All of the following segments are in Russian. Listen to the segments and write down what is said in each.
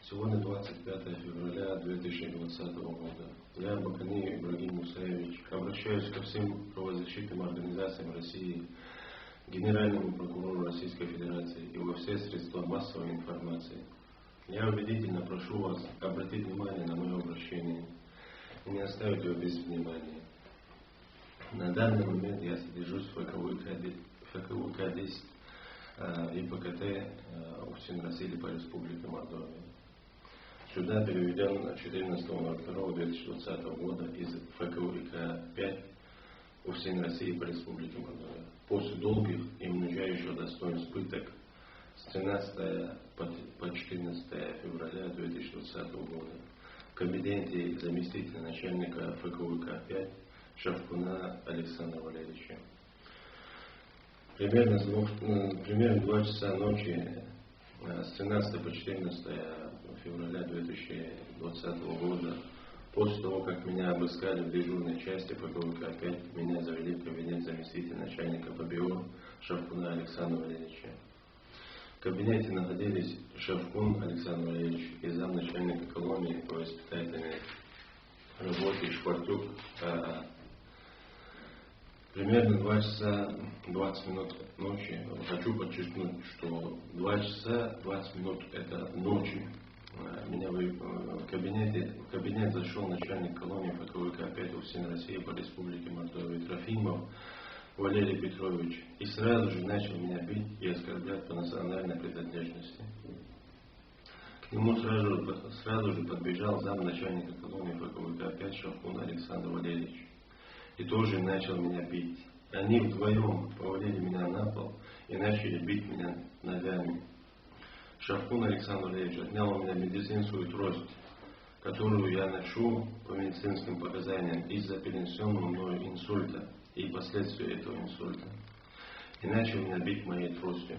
Сегодня 25 февраля 2020 года. Я, Бакани Ибрагим Мусаевич, обращаюсь ко всем правозащитным организациям России, Генеральному прокурору Российской Федерации и во все средства массовой информации. Я убедительно прошу вас обратить внимание на мое обращение и не оставить его без внимания. На данный момент я содержусь в ФКУК-10 ИПКТ УФСИН России по Республике Мордовия. Сюда переведен 14.02.2020 года из ФКУК-5 УФСИН России по Республике Мордовия. После долгих и унижающих достоинств пыток с 13 по 14 февраля 2020 года в кабинете заместителя начальника ФКУК-5 Шавкуна Александра Валерьевича. Примерно 2 часа ночи с 13 по 14 февраля 2020 года, после того, как меня обыскали в дежурной части ФКУК-5, меня завели в кабинет заместителя начальника ФБО Шавкуна Александра Валерьевича. В кабинете находились Шавкун Александр Валерьевич и замначальника колонии по воспитательной работе Шквартюк А.А. Примерно 2 часа 20 минут ночи. Хочу подчеркнуть, что 2 часа 20 минут это ночью. Меня в кабинет зашел начальник колонии ФКУК-5 УФСИН России по Республике Мордовия Трофимов Валерий Петрович и сразу же начал меня бить и оскорблять по национальной принадлежности. К нему сразу же подбежал замначальника колонии ФКУК-5 Шавкун Александр Валерьевич и тоже начал меня бить. Они вдвоем повалили меня на пол и начали бить меня ногами. Шавкун Александр Валерьевич отнял у меня медицинскую трость, которую я ношу по медицинским показаниям из-за перенесенного мною инсульта и последствий этого инсульта, и начал меня бить моей тростью.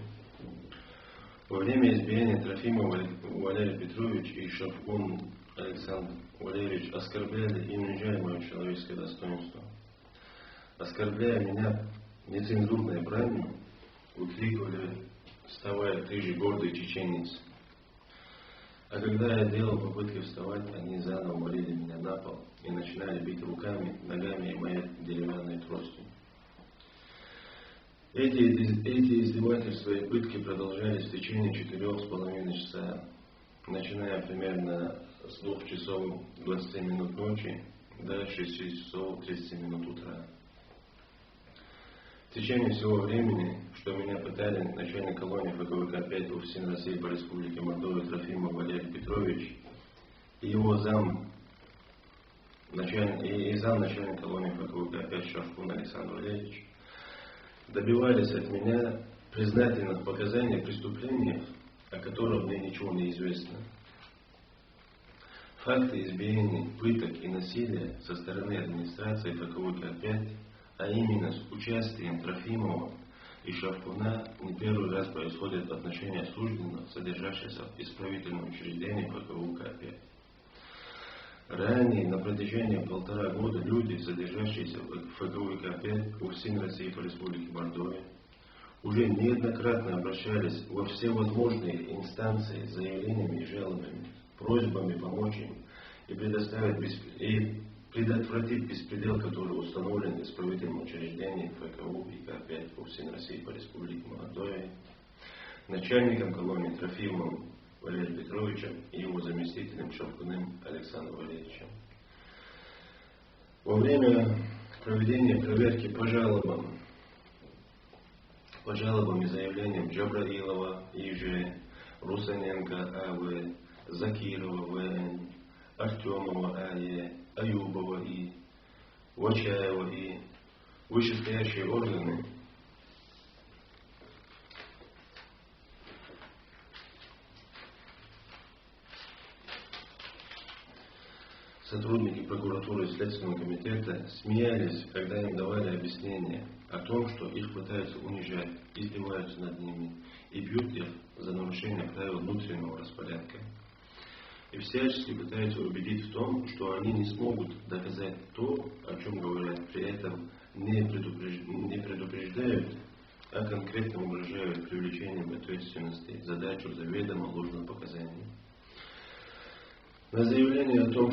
Во время избиения Трофимова Валерий Петрович и Шавкун Александр Валерьевич оскорбляли и унижали мое человеческое достоинство. Оскорбляя меня нецензурной бранью, выкрикивали: «Вставай, ты же гордый чеченец!» А когда я делал попытки вставать, они заново валили меня на пол и начинали бить руками, ногами и моей деревянной тростью. Эти издевательства и пытки продолжались в течение 4,5 часа, начиная примерно с 2 часов 20 минут ночи до 6 часов 30 минут утра. В течение всего времени, что меня пытали, начальник колонии ФКУК-5 УФСИН России по Республике Мордовия Трофимов Валерий Петрович и его замначальник колонии ФКУК-5 Шавкун Александр Валерьевич добивались от меня признательных показаний о преступлениях, о которых мне ничего не известно. Факты избиений, пыток и насилия со стороны администрации ФКУК-5, а именно с участием Трофимова и Шавкуна, не первый раз происходит в отношении осужденных, содержащихся в исправительном учреждении ФКУК-5. Ранее, на протяжении 1,5 года, люди, содержащиеся в ФКУК-5 УФСИН России по Республике Мордовия, уже неоднократно обращались во все возможные инстанции с заявлениями и жалобами, просьбами помочь им и предотвратить беспредел, который установлен в исправительном учреждении ФКУК-5 УФСИН России по Республике Мордовия, начальником колонии Трофимовым Валерием Петровичем и его заместителем Шавкуным Александром Валерьевичем. Во время проведения проверки по жалобам и заявлениям Джабраилова И.Ж., Русаненко А.В., Закирова В.Н., Артемова А.Е., Аюбова И., Вачаева И., вышестоящие органы сотрудники прокуратуры и Следственного комитета смеялись, когда им давали объяснение о том, что их пытаются унижать, издеваются над ними и бьют их за нарушение правил внутреннего распорядка. И всячески пытаются убедить в том, что они не смогут доказать то, о чем говорят, при этом не предупреждают, а конкретно угрожают привлечением к ответственности за дачу заведомо ложных показаний. На заявление о том,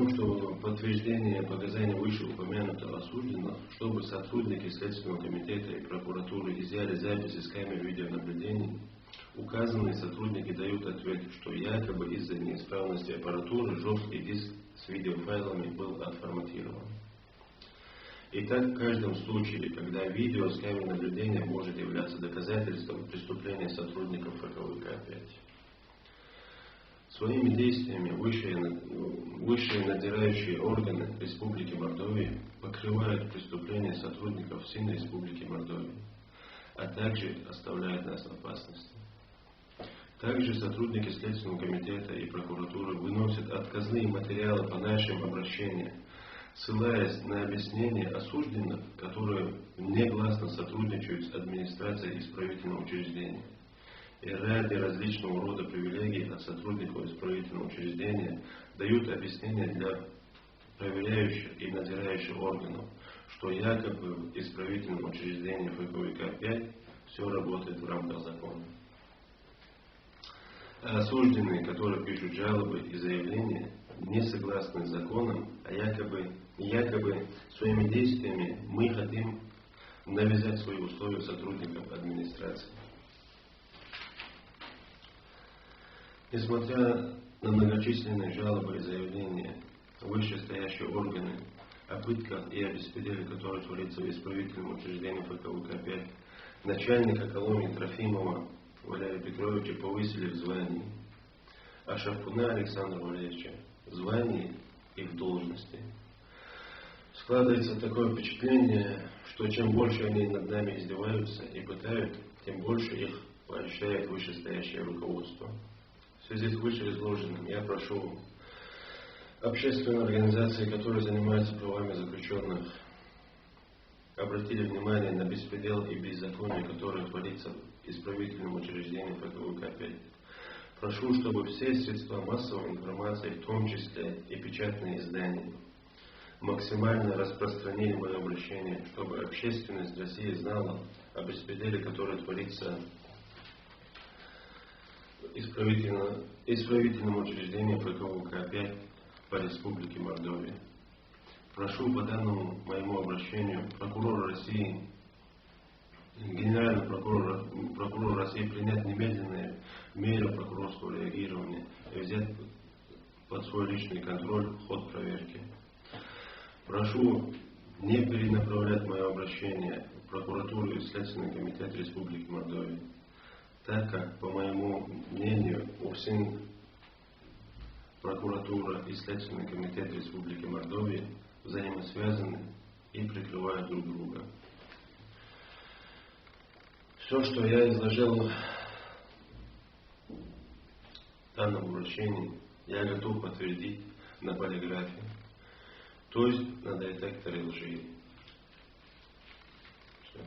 что подтверждение показаний вышеупомянутого осужденного, чтобы сотрудники Следственного комитета и прокуратуры изъяли записи с камер видеонаблюдения, указанные сотрудники дают ответ, что якобы из-за неисправности аппаратуры жесткий диск с видеофайлами был отформатирован. Итак, в каждом случае, когда видео с камер наблюдения может являться доказательством преступления сотрудников ФКВК-5. Своими действиями высшие надзирающие органы Республики Мордовия покрывают преступления сотрудников СИН Республики Мордовия, а также оставляют нас в опасности. Также сотрудники Следственного комитета и прокуратуры выносят отказные материалы по нашим обращениям, ссылаясь на объяснения осужденных, которые негласно сотрудничают с администрацией исправительного учреждения. И ради различного рода привилегий от сотрудников исправительного учреждения дают объяснения для проверяющих и надзирающих органов, что якобы в исправительном учреждении ФКВК-5 все работает в рамках закона. А осужденные, которые пишут жалобы и заявления, не согласны с законом, а якобы своими действиями мы хотим навязать свои условия сотрудникам администрации. Несмотря на многочисленные жалобы и заявления, вышестоящие органы о пытках и о беспределе, который творится в исправительном учреждении ФКВК-5, начальника колонии Трофимова Валерия Петровича повысили в звании, а Шарпуна Александра Валерьевича в звании и в должности. Складывается такое впечатление, что чем больше они над нами издеваются и пытают, тем больше их поощряет вышестоящее руководство. В связи с вышеизложенным я прошу общественные организации, которые занимаются правами заключенных, обратили внимание на беспредел и беззаконие, которое творится в исправительном учреждении ФКВК-5. Прошу, чтобы все средства массовой информации, в том числе и печатные издания, максимально распространили мое обращение, чтобы общественность России знала о беспределе, который творится в исправительном учреждении ФКВК-5 по Республике Мордовия. Прошу по данному моему обращению прокурора России, генерального прокурора России принять немедленные меры прокурорского реагирования и взять под свой личный контроль ход проверки. Прошу не перенаправлять мое обращение в прокуратуру и Следственный комитет Республики Мордовия, так как, по моему мнению, УФСИН, прокуратура и Следственный комитет Республики Мордовия взаимосвязаны и прикрывают друг друга. Все, что я изложил в данном обращении, я готов подтвердить на полиграфе, то есть на детекторе лжи. Все.